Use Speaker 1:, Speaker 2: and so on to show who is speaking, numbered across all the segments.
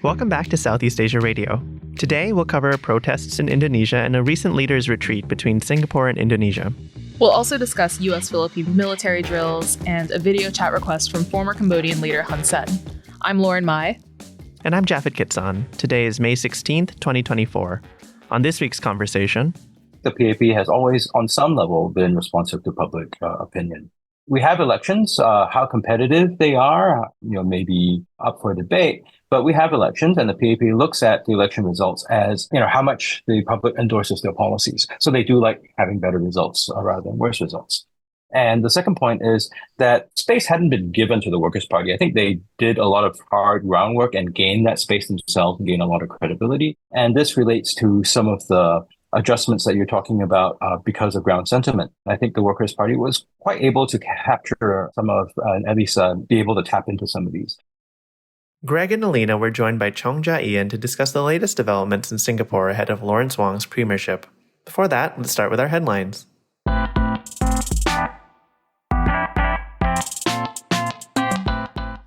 Speaker 1: Welcome back to Southeast Asia Radio. Today, we'll cover protests in Indonesia and a recent leaders' retreat between Singapore and Indonesia.
Speaker 2: We'll also discuss U.S.-Philippine military drills and a video chat request from former Cambodian leader Hun Sen. I'm Lauren Mai.
Speaker 1: And I'm Japhet Kitson. Today is May 16th, 2024. On this week's conversation,
Speaker 3: the PAP has always, on some level, been responsive to public opinion. We have elections. How competitive they are, may be up for debate. But we have elections, and the PAP looks at the election results as, how much the public endorses their policies. So they do like having better results rather than worse results. And the second point is that space hadn't been given to the Workers' Party. I think they did a lot of hard groundwork and gained that space themselves and gained a lot of credibility. And this relates to some of the adjustments that you're talking about because of ground sentiment. I think the Workers' Party was quite able to capture some of, and at least be able to tap into some of these.
Speaker 1: Greg and Elina were joined by Chong Ja Ian to discuss the latest developments in Singapore ahead of Lawrence Wong's premiership. Before that, let's start with our headlines.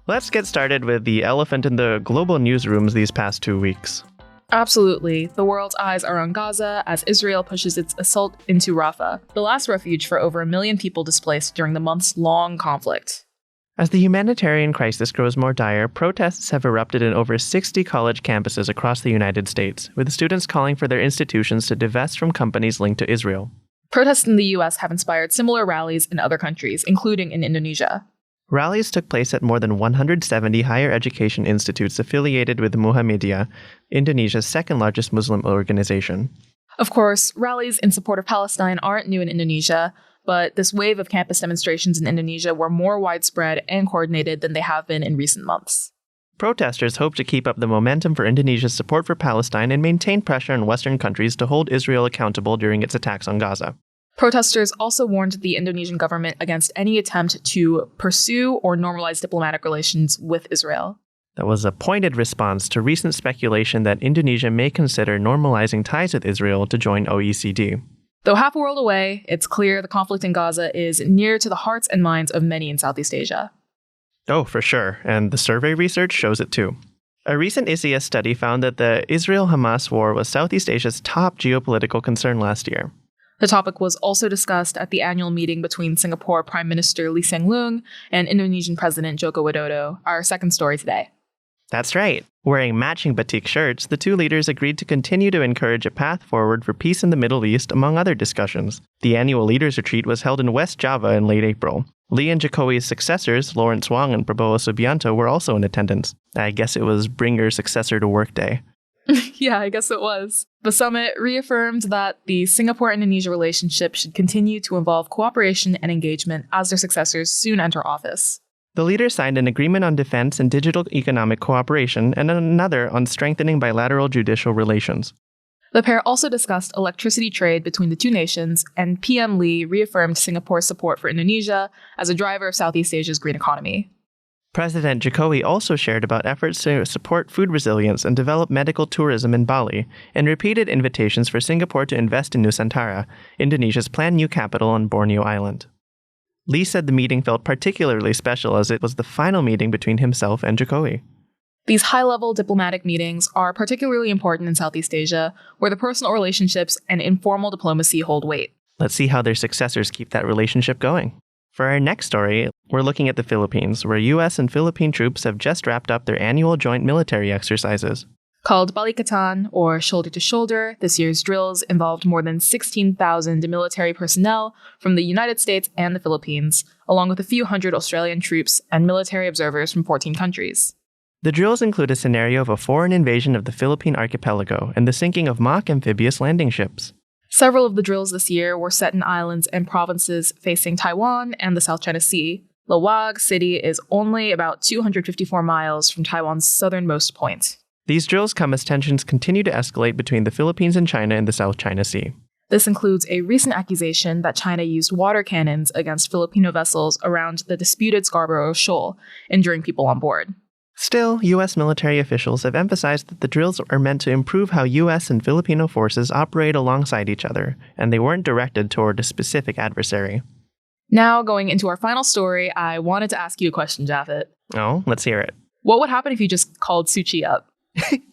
Speaker 1: Let's get started with the elephant in the global newsrooms these past 2 weeks.
Speaker 2: Absolutely. The world's eyes are on Gaza as Israel pushes its assault into Rafah, the last refuge for over 1 million people displaced during the months-long conflict.
Speaker 1: As the humanitarian crisis grows more dire, protests have erupted in over 60 college campuses across the United States, with students calling for their institutions to divest from companies linked to Israel.
Speaker 2: Protests in the U.S. have inspired similar rallies in other countries, including in Indonesia.
Speaker 1: Rallies took place at more than 170 higher education institutes affiliated with Muhammadiyah, Indonesia's second-largest Muslim organization.
Speaker 2: Of course, rallies in support of Palestine aren't new in Indonesia, but this wave of campus demonstrations in Indonesia were more widespread and coordinated than they have been in recent months.
Speaker 1: Protesters hope to keep up the momentum for Indonesia's support for Palestine and maintain pressure on Western countries to hold Israel accountable during its attacks on Gaza.
Speaker 2: Protesters also warned the Indonesian government against any attempt to pursue or normalize diplomatic relations with Israel.
Speaker 1: That was a pointed response to recent speculation that Indonesia may consider normalizing ties with Israel to join OECD.
Speaker 2: Though half a world away, it's clear the conflict in Gaza is near to the hearts and minds of many in Southeast Asia.
Speaker 1: Oh, for sure, and the survey research shows it too. A recent ISIS study found that the Israel-Hamas war was Southeast Asia's top geopolitical concern last year.
Speaker 2: The topic was also discussed at the annual meeting between Singapore Prime Minister Lee Hsien Loong and Indonesian President Joko Widodo, our second story today.
Speaker 1: That's right. Wearing matching batik shirts, the two leaders agreed to continue to encourage a path forward for peace in the Middle East, among other discussions. The annual leaders' retreat was held in West Java in late April. Lee and Jokowi's successors, Lawrence Wong and Prabowo Subianto, were also in attendance. I guess it was bring your successor to work day.
Speaker 2: Yeah, I guess it was. The summit reaffirmed that the Singapore-Indonesia relationship should continue to involve cooperation and engagement as their successors soon enter office.
Speaker 1: The leaders signed an agreement on defense and digital economic cooperation and another on strengthening bilateral judicial relations.
Speaker 2: The pair also discussed electricity trade between the two nations, and PM Lee reaffirmed Singapore's support for Indonesia as a driver of Southeast Asia's green economy.
Speaker 1: President Jokowi also shared about efforts to support food resilience and develop medical tourism in Bali, and repeated invitations for Singapore to invest in Nusantara, Indonesia's planned new capital on Borneo Island. Lee said the meeting felt particularly special as it was the final meeting between himself and Jokowi.
Speaker 2: These high-level diplomatic meetings are particularly important in Southeast Asia, where the personal relationships and informal diplomacy hold weight.
Speaker 1: Let's see how their successors keep that relationship going. For our next story, we're looking at the Philippines, where U.S. and Philippine troops have just wrapped up their annual joint military exercises.
Speaker 2: Called Balikatan, or Shoulder to Shoulder, this year's drills involved more than 16,000 military personnel from the United States and the Philippines, along with a few hundred Australian troops and military observers from 14 countries.
Speaker 1: The drills include a scenario of a foreign invasion of the Philippine archipelago and the sinking of mock amphibious landing ships.
Speaker 2: Several of the drills this year were set in islands and provinces facing Taiwan and the South China Sea. Lawag City is only about 254 miles from Taiwan's southernmost point.
Speaker 1: These drills come as tensions continue to escalate between the Philippines and China in the South China Sea.
Speaker 2: This includes a recent accusation that China used water cannons against Filipino vessels around the disputed Scarborough Shoal, injuring people on board.
Speaker 1: Still, U.S. military officials have emphasized that the drills are meant to improve how U.S. and Filipino forces operate alongside each other, and they weren't directed toward a specific adversary.
Speaker 2: Now, going into our final story, I wanted to ask you a question, Japhet.
Speaker 1: Oh, let's hear it.
Speaker 2: What would happen if you just called Suu Kyi up?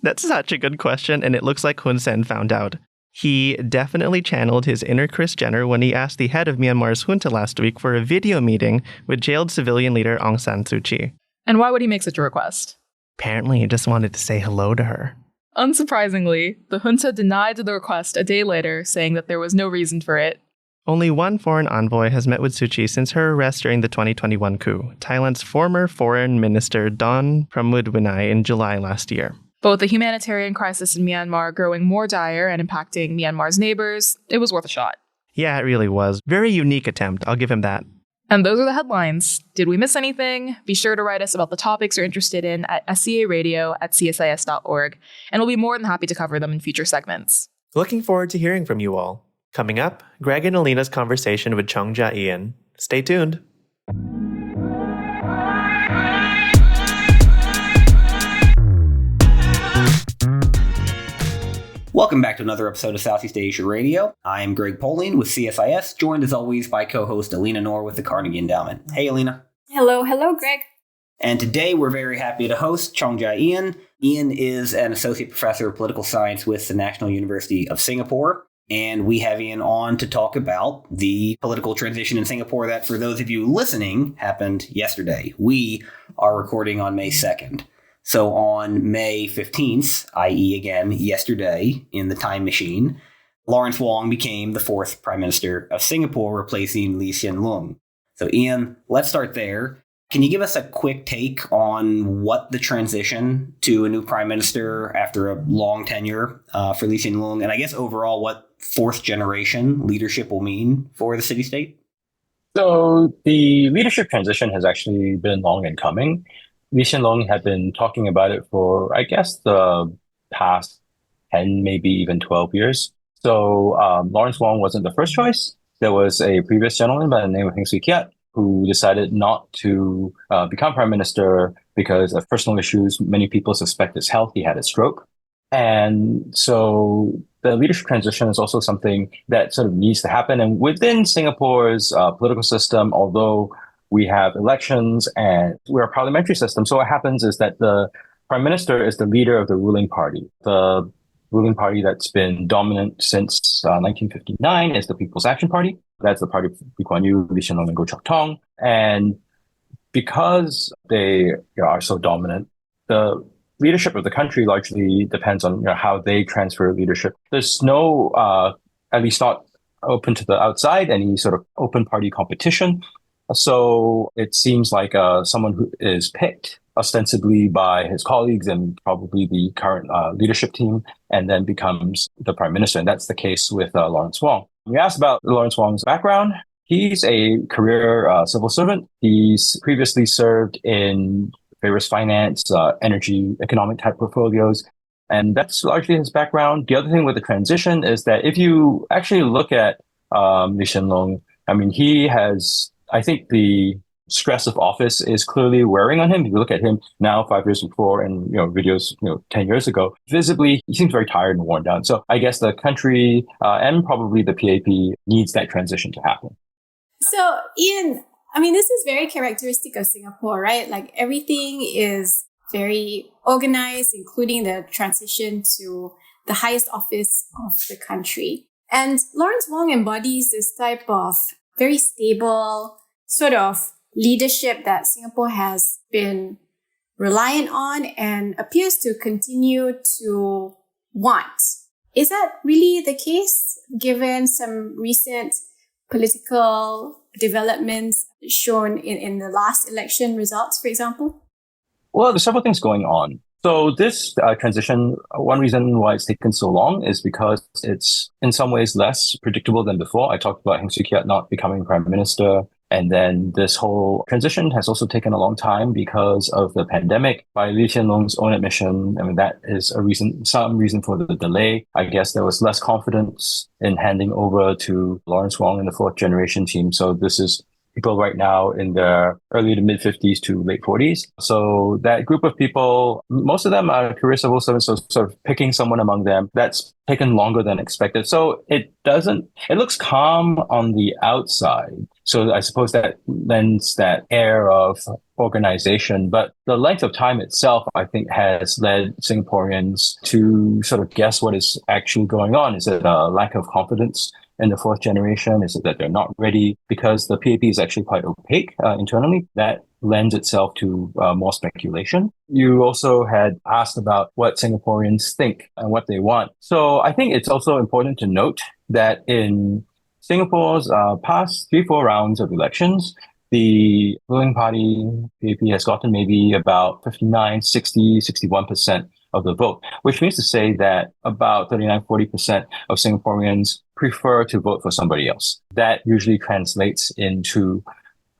Speaker 1: That's such a good question, and it looks like Hun Sen found out. He definitely channeled his inner Kris Jenner when he asked the head of Myanmar's junta last week for a video meeting with jailed civilian leader Aung San Suu Kyi.
Speaker 2: And why would he make such a request?
Speaker 1: Apparently, he just wanted to say hello to her.
Speaker 2: Unsurprisingly, the junta denied the request a day later, saying that there was no reason for it.
Speaker 1: Only one foreign envoy has met with Suu Kyi since her arrest during the 2021 coup, Thailand's former foreign minister Don Pramudwinai in July last year.
Speaker 2: But with the humanitarian crisis in Myanmar growing more dire and impacting Myanmar's neighbors, it was worth a shot.
Speaker 1: Yeah, it really was. Very unique attempt, I'll give him that.
Speaker 2: And those are the headlines. Did we miss anything? Be sure to write us about the topics you're interested in at scaradio@csis.org, and we'll be more than happy to cover them in future segments.
Speaker 1: Looking forward to hearing from you all. Coming up, Greg and Elina's conversation with Chong Ja Ian. Stay tuned.
Speaker 4: Welcome back to another episode of Southeast Asia Radio. I am Greg Poling with CSIS, joined as always by co-host Elina Knorr with the Carnegie Endowment. Hey, Elina.
Speaker 5: Hello, Greg.
Speaker 4: And today we're very happy to host Chong Ja Ian. Ian is an associate professor of political science with the National University of Singapore. And we have Ian on to talk about the political transition in Singapore that, for those of you listening, happened yesterday. We are recording on May 2nd. So on May 15th, i.e. again, yesterday, in the time machine, Lawrence Wong became the fourth Prime Minister of Singapore, replacing Lee Hsien Loong. So Ian, let's start there. Can you give us a quick take on what the transition to a new Prime Minister after a long tenure for Lee Hsien Loong, and I guess overall what fourth generation leadership will mean for the city-state?
Speaker 3: So the leadership transition has actually been long in coming. Lee Hsien Loong had been talking about it for, I guess, the past 10, maybe even 12 years. So Lawrence Wong wasn't the first choice. There was a previous gentleman by the name of Heng Swee Keat who decided not to become prime minister because of personal issues. Many people suspect his health. He had a stroke. And so the leadership transition is also something that sort of needs to happen. And within Singapore's political system, although we have elections and we're a parliamentary system. So what happens is that the prime minister is the leader of the ruling party. The ruling party that's been dominant since 1959 is the People's Action Party. That's the party of Lee Kuan Yew, Lee Hsien Loong, and Goh Chok Tong. And because they are so dominant, the leadership of the country largely depends on how they transfer leadership. There's no, at least not open to the outside, any sort of open party competition. So it seems like someone who is picked ostensibly by his colleagues and probably the current leadership team, and then becomes the prime minister. And that's the case with Lawrence Wong. We asked about Lawrence Wong's background. He's a career civil servant. He's previously served in various finance, energy, economic type portfolios. And that's largely his background. The other thing with the transition is that if you actually look at Lee Hsien Loong, I mean, he has, I think the stress of office is clearly wearing on him. If you look at him now, 5 years before, and videos 10 years ago, visibly he seems very tired and worn down. So I guess the country and probably the PAP needs that transition to happen.
Speaker 5: So Ian, I mean, this is very characteristic of Singapore, right? Like everything is very organized, including the transition to the highest office of the country. And Lawrence Wong embodies this type of very stable sort of leadership that Singapore has been reliant on and appears to continue to want. Is that really the case, given some recent political developments shown in the last election results, for example?
Speaker 3: Well, there's several things going on. So this transition, one reason why it's taken so long is because it's in some ways less predictable than before. I talked about Heng Swee Keat not becoming prime minister. And then this whole transition has also taken a long time because of the pandemic. By Lee Hsien Loong's own admission, I mean, that is some reason for the delay. I guess there was less confidence in handing over to Lawrence Wong and the fourth generation team. So this is people right now in their early to mid 50s to late 40s. So that group of people, most of them are career civil servants, so sort of picking someone among them that's taken longer than expected. So it looks calm on the outside. So I suppose that lends that air of organization, but the length of time itself, I think, has led Singaporeans to sort of guess what is actually going on. Is it a lack of confidence in the fourth generation? Is it that they're not ready? Because the PAP is actually quite opaque internally. That lends itself to more speculation. You also had asked about what Singaporeans think and what they want. So I think it's also important to note that in Singapore's past 3-4 rounds of elections, the ruling party, PAP, has gotten maybe about 59, 60, 61% of the vote, which means to say that about 39, 40% of Singaporeans prefer to vote for somebody else. That usually translates into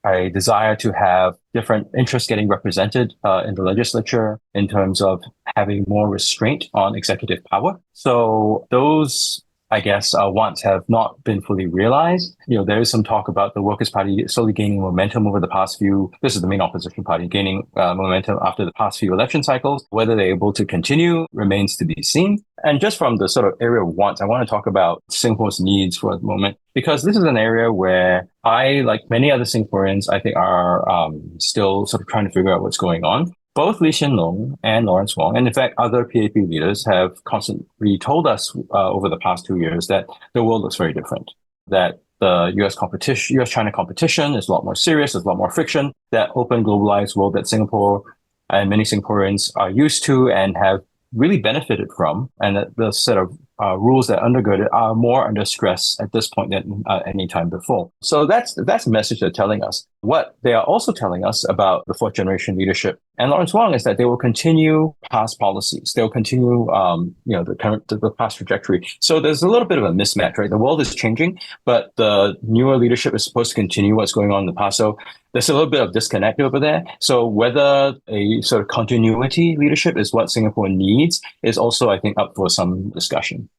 Speaker 3: a desire to have different interests getting represented in the legislature in terms of having more restraint on executive power. So those, I guess, wants have not been fully realized. There is some talk about the Workers' Party slowly gaining momentum over the past few, this is the main opposition party, gaining momentum after the past few election cycles. Whether they're able to continue remains to be seen. And just from the sort of area of wants, I want to talk about Singapore's needs for a moment, because this is an area where I, like many other Singaporeans, I think are still sort of trying to figure out what's going on. Both Lee Hsien Loong and Lawrence Wong, and in fact, other PAP leaders have constantly told us over the past 2 years that the world looks very different, that the US-China competition is a lot more serious, there's a lot more friction, that open globalized world that Singapore and many Singaporeans are used to and have really benefited from, and that the set of rules that undergird it are more under stress at this point than any time before. So that's the message they're telling us. What they are also telling us about the fourth generation leadership and Lawrence Wong is that they will continue past policies. They'll continue, the past trajectory. So there's a little bit of a mismatch, right? The world is changing, but the newer leadership is supposed to continue what's going on in the past. So there's a little bit of disconnect over there. So whether a sort of continuity leadership is what Singapore needs is also, I think, up for some discussion.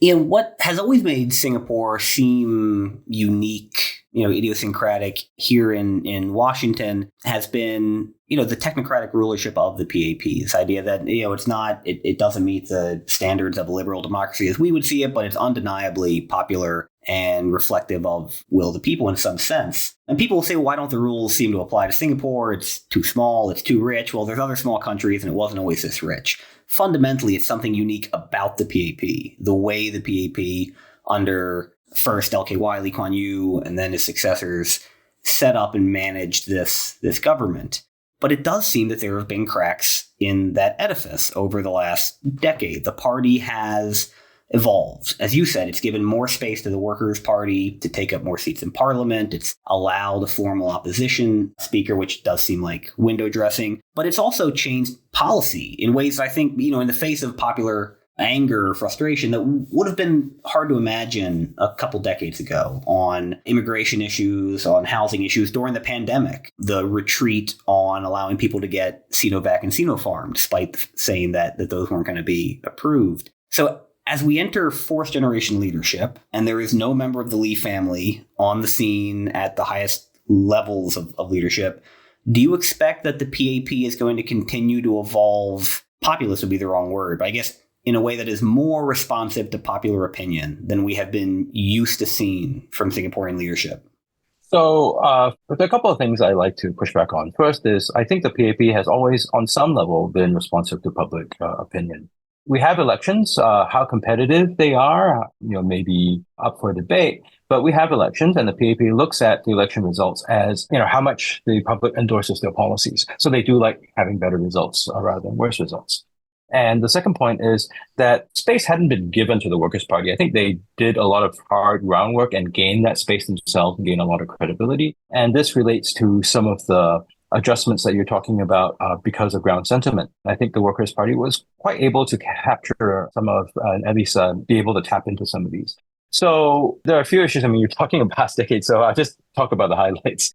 Speaker 4: Ian, what has always made Singapore seem unique, idiosyncratic here in Washington has been, the technocratic rulership of the PAP. This idea that, it doesn't meet the standards of a liberal democracy as we would see it, but it's undeniably popular and reflective of will of the people in some sense. And people will say, well, why don't the rules seem to apply to Singapore? It's too small, it's too rich. Well, there's other small countries and it wasn't always this rich. Fundamentally, it's something unique about the PAP, the way the PAP under first LKY, Lee Kuan Yew, and then his successors set up and managed this government. But it does seem that there have been cracks in that edifice over the last decade. The party has evolved. As you said, it's given more space to the Workers' Party to take up more seats in Parliament. It's allowed a formal opposition speaker, which does seem like window dressing. But it's also changed policy in ways I think, in the face of popular anger or frustration that would have been hard to imagine a couple decades ago on immigration issues, on housing issues during the pandemic, the retreat on allowing people to get Sinovac and Sinopharm, despite saying that those weren't going to be approved. So as we enter fourth generation leadership, and there is no member of the Lee family on the scene at the highest levels of leadership, do you expect that the PAP is going to continue to evolve? Populist would be the wrong word, but I guess in a way that is more responsive to popular opinion than we have been used to seeing from Singaporean leadership?
Speaker 3: So there are a couple of things I like to push back on. First is, I think the PAP has always, on some level, been responsive to public opinion. We have elections. How competitive they are, maybe up for debate. But we have elections, and the PAP looks at the election results as, how much the public endorses their policies. So they do like having better results rather than worse results. And the second point is that space hadn't been given to the Workers' Party. I think they did a lot of hard groundwork and gained that space themselves and gained a lot of credibility. And this relates to some of the adjustments that you're talking about because of ground sentiment. I think the Workers' Party was quite able to capture some of, at least be able to tap into some of these. So there are a few issues. You're talking about past decades, so I'll just talk about the highlights.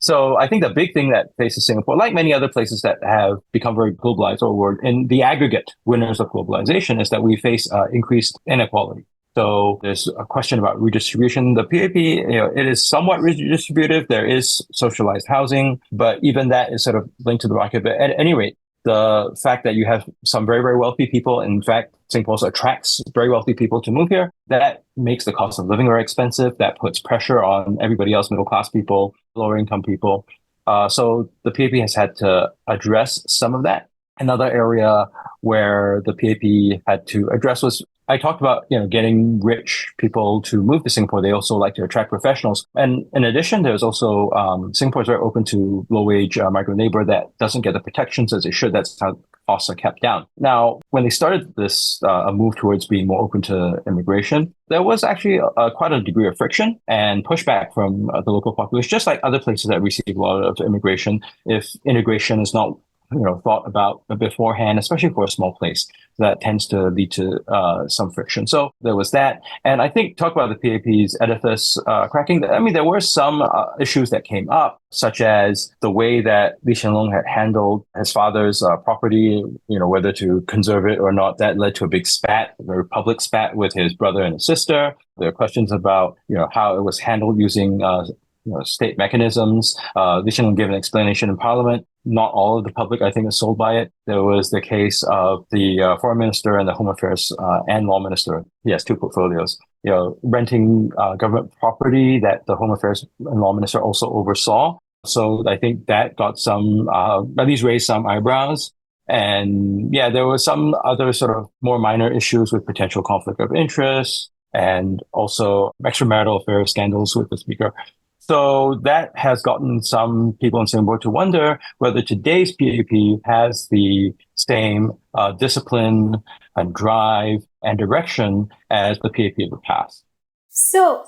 Speaker 3: So I think the big thing that faces Singapore, like many other places that have become very globalized or were in the aggregate winners of globalization, is that we face increased inequality. So there's a question about redistribution. The PAP, it is somewhat redistributive. There is socialized housing, but even that is sort of linked to the market. But at any rate, the fact that you have some very, very wealthy people, in fact, Singapore also attracts very wealthy people to move here, that makes the cost of living very expensive. That puts pressure on everybody else, middle class people, lower income people. So the PAP has had to address some of that. Another area where the PAP had to address was, I talked about, getting rich people to move to Singapore. They also like to attract professionals. And in addition, there's also, Singapore is very open to low-wage migrant labor that doesn't get the protections as it should. That's how costs are kept down. Now, when they started this a move towards being more open to immigration, there was actually quite a degree of friction and pushback from the local population, just like other places that receive a lot of immigration. If integration is not thought about beforehand, especially for a small place, that tends to lead to some friction. So there was that. And I think, talk about the PAP's edifice cracking. I mean, there were some issues that came up, such as the way that Lee Hsien Loong had handled his father's property, whether to conserve it or not. That led to a big spat, a very public spat with his brother and his sister. There are questions about, how it was handled using state mechanisms. Lee Hsien Loong gave an explanation in Parliament. Not all of the public, I think, is sold by it. There was the case of the Foreign Minister and the Home Affairs and Law Minister. He has two portfolios. Renting government property that the Home Affairs and Law Minister also oversaw. So I think that got some, at least raised some eyebrows. And there were some other sort of more minor issues with potential conflict of interest and also extramarital affair scandals with the Speaker. So that has gotten some people in Singapore to wonder whether today's PAP has the same discipline and drive and direction as the PAP of the past.
Speaker 5: So,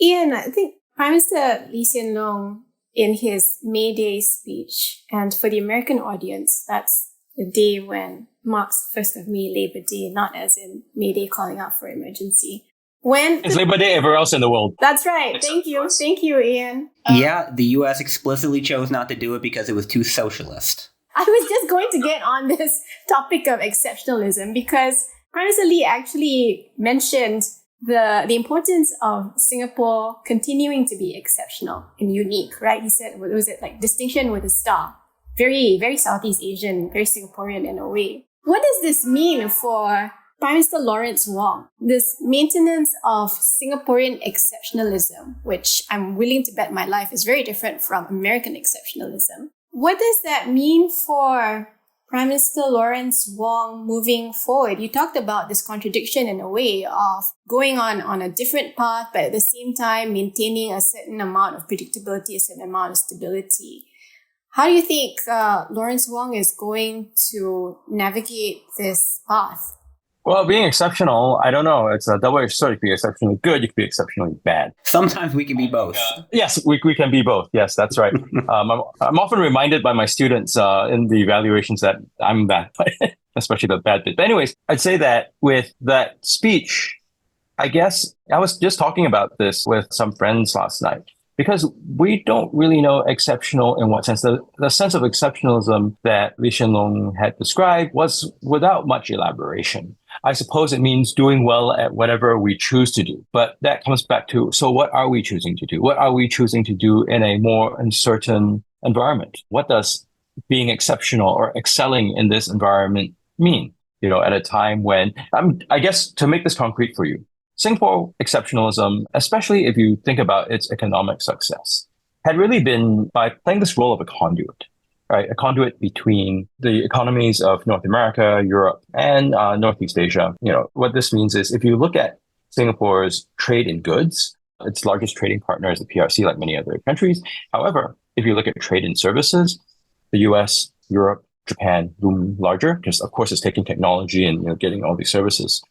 Speaker 5: Ian, I think Prime Minister Lee Hsien Loong, in his May Day speech, and for the American audience, that's the day when marks 1st of May, Labor Day, not as in May Day calling out for emergency.
Speaker 3: It's Labor Day everywhere else in the world.
Speaker 5: That's right. Thank you, Ian.
Speaker 4: The U.S. explicitly chose not to do it because it was too socialist.
Speaker 5: I was just going to get on this topic of exceptionalism because Prime Minister Lee actually mentioned the importance of Singapore continuing to be exceptional and unique, right? He said, what was it, like distinction with a star? Very, very Southeast Asian, very Singaporean in a way. What does this mean for Prime Minister Lawrence Wong, this maintenance of Singaporean exceptionalism, which I'm willing to bet my life is very different from American exceptionalism? What does that mean for Prime Minister Lawrence Wong moving forward? You talked about this contradiction in a way of going on a different path, but at the same time maintaining a certain amount of predictability, a certain amount of stability. How do you think Lawrence Wong is going to navigate this path?
Speaker 3: Well, being exceptional, I don't know. It's a double-edged sword. You can be exceptionally good, you can be exceptionally bad.
Speaker 4: Sometimes we can be both.
Speaker 3: Yes, we can be both. Yes, that's right. I'm often reminded by my students in the evaluations that I'm bad, especially the bad bit. But anyways, I'd say that with that speech, I guess I was just talking about this with some friends last night. Because we don't really know exceptional in what sense. The sense of exceptionalism that Lee Hsien Loong had described was without much elaboration. I suppose it means doing well at whatever we choose to do. But that comes back to, so what are we choosing to do? What are we choosing to do in a more uncertain environment? What does being exceptional or excelling in this environment mean? At a time when, I guess to make this concrete for you, Singapore exceptionalism, especially if you think about its economic success, had really been by playing this role of a conduit, right? A conduit between the economies of North America, Europe, and Northeast Asia. What this means is if you look at Singapore's trade in goods, its largest trading partner is the PRC, like many other countries. However, if you look at trade in services, the US, Europe, Japan loom larger, because of course it's taking technology and getting all these services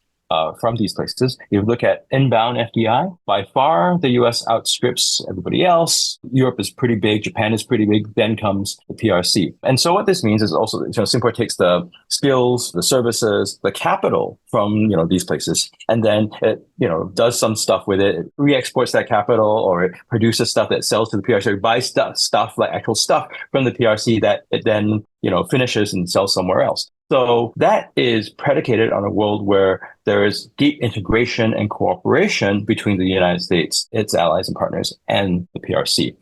Speaker 3: from these places. If you look at inbound FDI, by far the US outstrips everybody else. Europe is pretty big, Japan is pretty big, then comes the PRC. And so what this means is also, Singapore takes the skills, the services, the capital from, these places, and then it, does some stuff with it, re-exports that capital, or it produces stuff that sells to the PRC, or buys stuff like actual stuff from the PRC that it then, finishes and sells somewhere else. So that is predicated on a world where there is deep integration and cooperation between the United States, its allies and partners, and the PRC.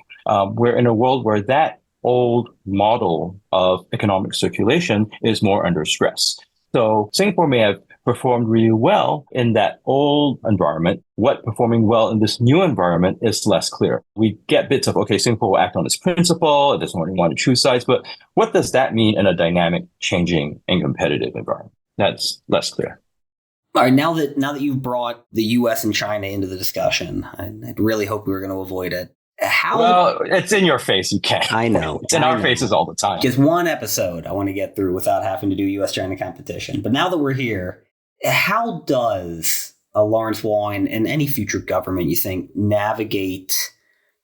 Speaker 3: We're in a world where that old model of economic circulation is more under stress. So Singapore may have performed really well in that old environment. What performing well in this new environment is less clear. We get bits of, okay, Singapore will act on its principle. It doesn't want to choose sides. But what does that mean in a dynamic, changing, and competitive environment? That's less clear.
Speaker 4: All right, now that you've brought the U.S. and China into the discussion, I'd really hope we were going to avoid it.
Speaker 3: Well, it's in your face. You can't.
Speaker 4: I know.
Speaker 3: It's in our faces all the time.
Speaker 4: Just one episode I want to get through without having to do U.S.-China competition. But now that we're here, how does Lawrence Wong and any future government, you think, navigate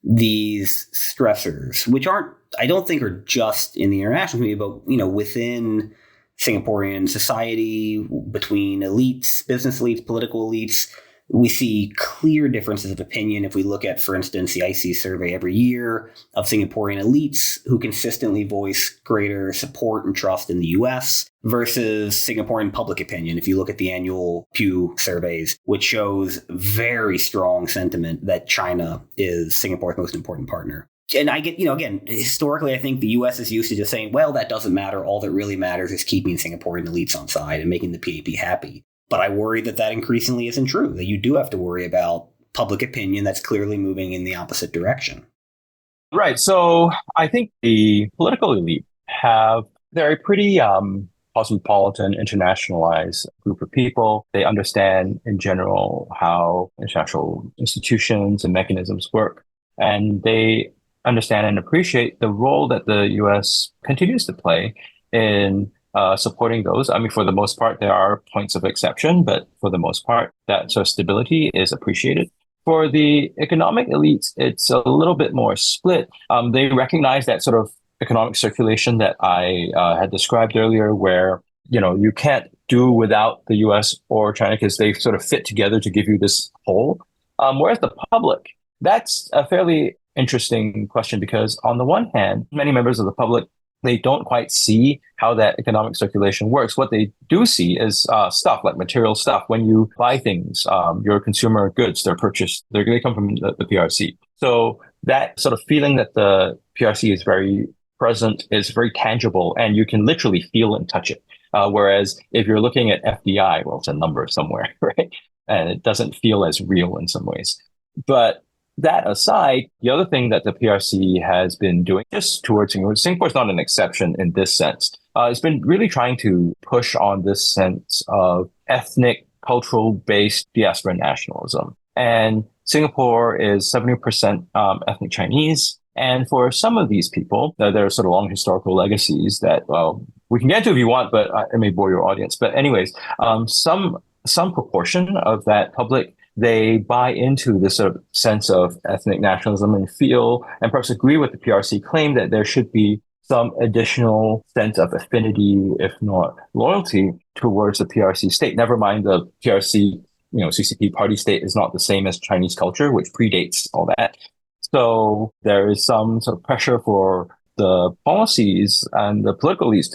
Speaker 4: these stressors, which I don't think are just in the international community, but within Singaporean society, between elites, business elites, political elites? We see clear differences of opinion if we look at, for instance, the IC survey every year of Singaporean elites who consistently voice greater support and trust in the U.S. versus Singaporean public opinion. If you look at the annual Pew surveys, which shows very strong sentiment that China is Singapore's most important partner. And I get, again, historically, I think the U.S. is used to just saying, well, that doesn't matter. All that really matters is keeping Singaporean elites on side and making the PAP happy. But I worry that increasingly isn't true, that you do have to worry about public opinion that's clearly moving in the opposite direction.
Speaker 3: Right. So I think the political elite they're a pretty cosmopolitan, internationalized group of people. They understand in general how international institutions and mechanisms work. And they understand and appreciate the role that the U.S. continues to play in supporting those. I mean, for the most part, there are points of exception, but for the most part, that sort of stability is appreciated. For the economic elites, it's a little bit more split. They recognize that sort of economic circulation that I had described earlier, where, you can't do without the US or China because they sort of fit together to give you this whole. Whereas the public, that's a fairly interesting question because on the one hand, many members of the public, they don't quite see how that economic circulation works. What they do see is stuff like material stuff. When you buy things, your consumer goods, they're purchased, they come from the PRC. So that sort of feeling that the PRC is very present is very tangible and you can literally feel and touch it. Whereas if you're looking at FDI, well, it's a number somewhere, right? And it doesn't feel as real in some ways. But that aside, the other thing that the PRC has been doing just towards Singapore is not an exception in this sense. It's been really trying to push on this sense of ethnic, cultural-based diaspora nationalism. And Singapore is 70% ethnic Chinese. And for some of these people, there are sort of long historical legacies that, well, we can get to if you want, but it may bore your audience. But anyways, some proportion of that public, they buy into this sort of sense of ethnic nationalism and feel and perhaps agree with the PRC claim that there should be some additional sense of affinity, if not loyalty, towards the PRC state. Never mind the PRC, CCP party state is not the same as Chinese culture, which predates all that. So there is some sort of pressure for the policies and the political elites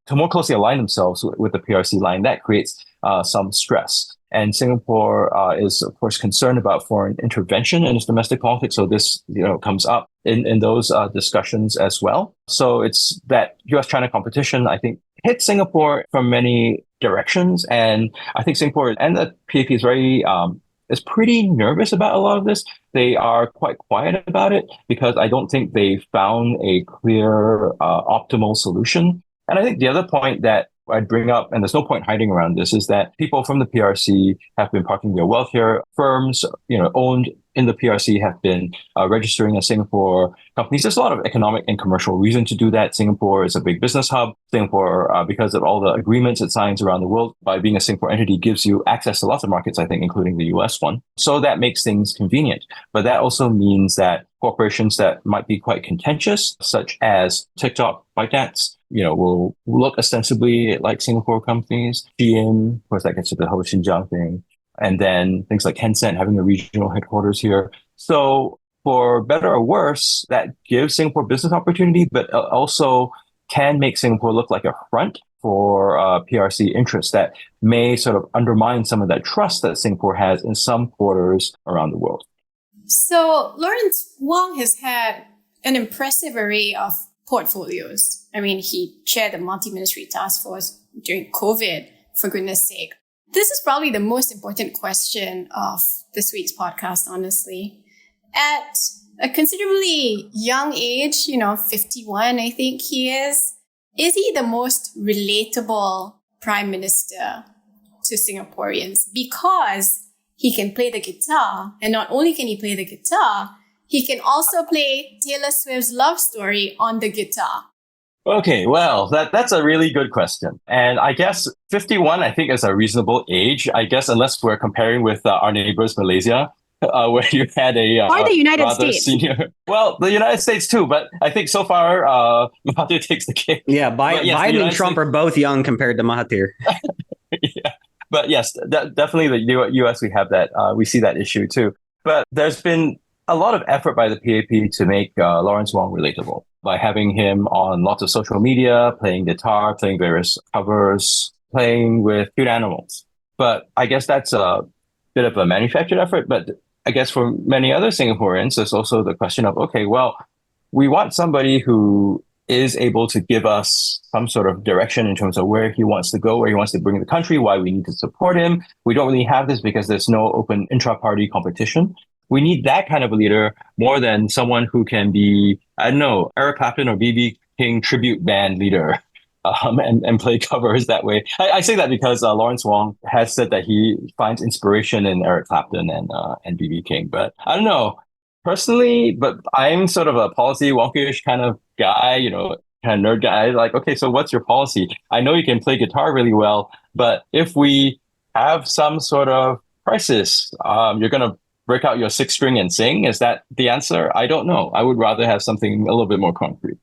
Speaker 3: to more closely align themselves with the PRC line. That creates some stress. And Singapore is, of course, concerned about foreign intervention in its domestic politics. So this, comes up in those discussions as well. So it's that U.S.-China competition, I think, hits Singapore from many directions. And I think Singapore and the PAP is pretty nervous about a lot of this. They are quite quiet about it because I don't think they found a clear optimal solution. And I think the other point that I'd bring up, and there's no point hiding around this, is that people from the PRC have been parking their wealth here. Firms, owned in the PRC have been registering as Singapore companies. There's a lot of economic and commercial reason to do that. Singapore is a big business hub. Singapore, because of all the agreements it signs around the world, by being a Singapore entity, gives you access to lots of markets, I think, including the US one. So that makes things convenient. But that also means that corporations that might be quite contentious, such as TikTok, ByteDance, will look ostensibly like Singapore companies. Shein, of course, that gets to the whole Xinjiang thing. And then things like Tencent having a regional headquarters here. So for better or worse, that gives Singapore business opportunity, but also can make Singapore look like a front for PRC interests that may sort of undermine some of that trust that Singapore has in some quarters around the world.
Speaker 5: So Lawrence Wong has had an impressive array of portfolios. I mean, he chaired the multi-ministry task force during COVID, for goodness sake. This is probably the most important question of this week's podcast, honestly. At a considerably young age, 51, I think he is he the most relatable prime minister to Singaporeans? Because he can play the guitar, and not only can he play the guitar, he can also play Taylor Swift's Love Story on the guitar.
Speaker 3: Okay, well, that's a really good question. And I guess 51, I think, is a reasonable age. I guess unless we're comparing with our neighbors, Malaysia, where you had a
Speaker 6: or the United
Speaker 3: rather
Speaker 6: States.
Speaker 3: Senior. Well, the United States too, but I think so far Mahathir takes the cake.
Speaker 7: Yeah, Biden and Trump are both young compared to Mahathir.
Speaker 3: Yeah, but yes, definitely the U.S. we have that we see that issue too. But there's been a lot of effort by the PAP to make Lawrence Wong relatable by having him on lots of social media, playing guitar, playing various covers, playing with cute animals. But I guess that's a bit of a manufactured effort. But I guess for many other Singaporeans, there's also the question of, okay, well, we want somebody who is able to give us some sort of direction in terms of where he wants to go, where he wants to bring the country, why we need to support him. We don't really have this because there's no open intra-party competition. We need that kind of a leader more than someone who can be, I don't know, Eric Clapton or B.B. King tribute band leader and play covers that way. I say that because Lawrence Wong has said that he finds inspiration in Eric Clapton and B.B. King. But I don't know, personally, but I'm sort of a policy wonkish kind of guy, kind of nerd guy. Like, okay, so what's your policy? I know you can play guitar really well, but if we have some sort of crisis, you're going to break out your sixth string and sing? Is that the answer? I don't know. I would rather have something a little bit more concrete.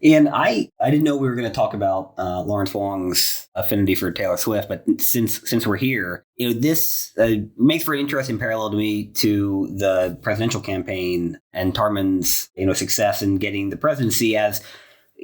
Speaker 4: And I didn't know we were going to talk about Lawrence Wong's affinity for Taylor Swift, but since we're here, this makes for an interesting parallel to me to the presidential campaign and Tharman's success in getting the presidency, as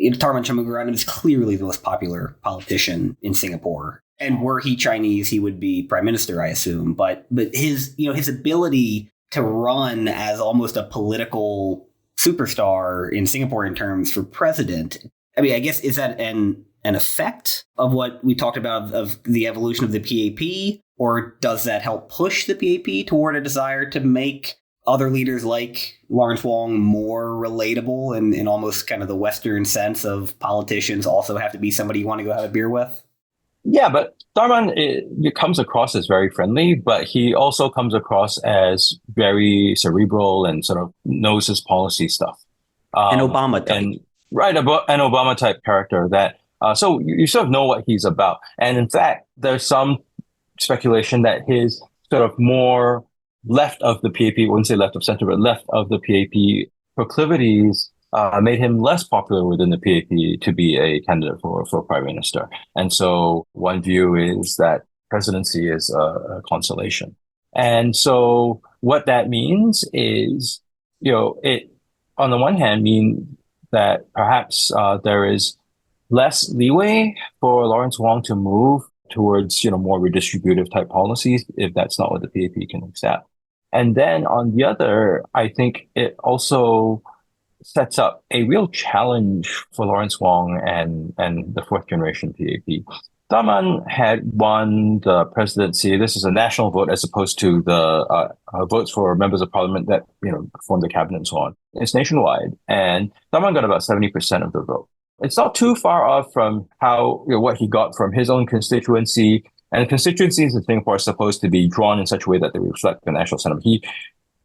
Speaker 4: Tharman Shanmugaratnam is clearly the most popular politician in Singapore. And were he Chinese, he would be prime minister, I assume. But his ability to run as almost a political superstar in Singaporean terms for president, I mean, I guess, is that an effect of what we talked about of the evolution of the PAP? Or does that help push the PAP toward a desire to make other leaders like Lawrence Wong more relatable in almost kind of the Western sense of politicians also have to be somebody you want to go have a beer with?
Speaker 3: Yeah, but Tharman it comes across as very friendly, but he also comes across as very cerebral and sort of knows his policy stuff.
Speaker 7: An Obama type.
Speaker 3: An Obama type character that, so you sort of know what he's about. And in fact, there's some speculation that his sort of more left of the PAP, I wouldn't say left of center, but left of the PAP proclivities made him less popular within the PAP to be a candidate for prime minister. And so one view is that presidency is a consolation. And so what that means is, it on the one hand means that perhaps there is less leeway for Lawrence Wong to move towards, more redistributive type policies if that's not what the PAP can accept. And then on the other, I think it also sets up a real challenge for Lawrence Wong and the fourth generation PAP. Tharman had won the presidency. This is a national vote as opposed to the votes for members of parliament that form the cabinet and so on. It's nationwide, and Tharman got about 70% of the vote. It's not too far off from how what he got from his own constituency. And constituencies in Singapore are supposed to be drawn in such a way that they reflect the national sentiment. He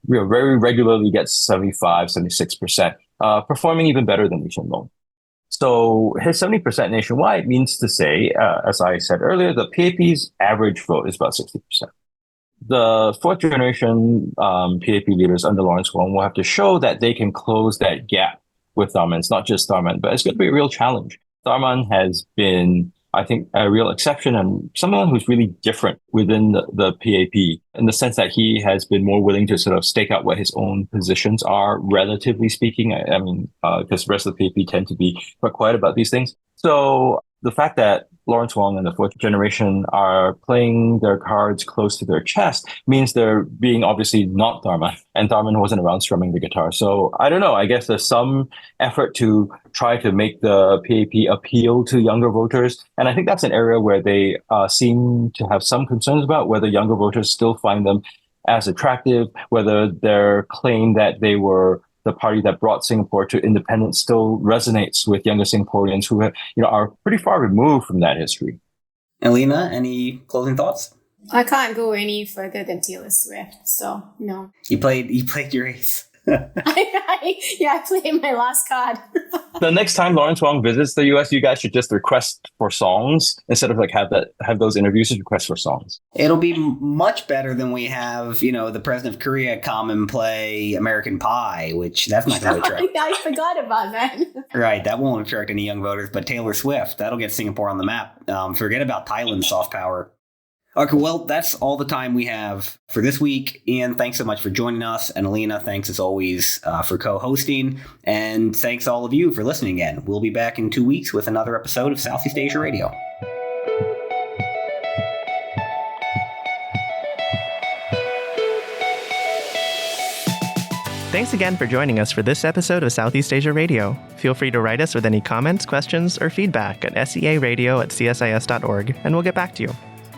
Speaker 3: very regularly gets 75, 76%, performing even better than Lee Hsien Loong. So his 70% nationwide means to say, as I said earlier, the PAP's average vote is about 60%. The fourth generation PAP leaders under Lawrence Wong will have to show that they can close that gap with Tharman. It's not just Tharman, but it's going to be a real challenge. Tharman has been, I think, a real exception and someone who's really different within the PAP in the sense that he has been more willing to sort of stake out what his own positions are, relatively speaking. I mean, because the rest of the PAP tend to be quite quiet about these things. So the fact that Lawrence Wong and the fourth generation are playing their cards close to their chest means they're being obviously not Tharman, and Tharman wasn't around strumming the guitar. So I don't know. I guess there's some effort to try to make the PAP appeal to younger voters. And I think that's an area where they seem to have some concerns about whether younger voters still find them as attractive, whether their claim that they were the party that brought Singapore to independence still resonates with younger Singaporeans who are pretty far removed from that history.
Speaker 4: Elina, any closing thoughts?
Speaker 5: I can't go any further than Taylor Swift, so no.
Speaker 4: You played your ace.
Speaker 5: I played my last card.
Speaker 3: The next time Lawrence Wong visits the US, you guys should just request for songs instead of have those interviews, just request for songs.
Speaker 4: It'll be much better than we have, the president of Korea come and play American Pie, which that's not going to attract.
Speaker 5: I forgot about that.
Speaker 4: Right, that won't attract any young voters, but Taylor Swift, that'll get Singapore on the map. Forget about Thailand's soft power. Okay, well, that's all the time we have for this week. Ian, thanks so much for joining us. And Elina, thanks as always for co-hosting. And thanks all of you for listening again. We'll be back in 2 weeks with another episode of Southeast Asia Radio.
Speaker 1: Thanks again for joining us for this episode of Southeast Asia Radio. Feel free to write us with any comments, questions, or feedback at searadio@csis.org, and we'll get back to you.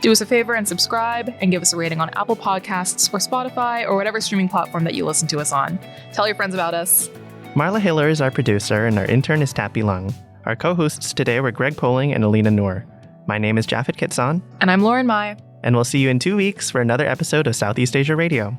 Speaker 2: Do us a favor and subscribe, and give us a rating on Apple Podcasts or Spotify or whatever streaming platform that you listen to us on. Tell your friends about us.
Speaker 1: Marla Hiller is our producer, and our intern is Tappy Lung. Our co-hosts today were Greg Poling and Elina Noor. My name is Japhet Kitson.
Speaker 2: And I'm Lauren Mai.
Speaker 1: And we'll see you in 2 weeks for another episode of Southeast Asia Radio.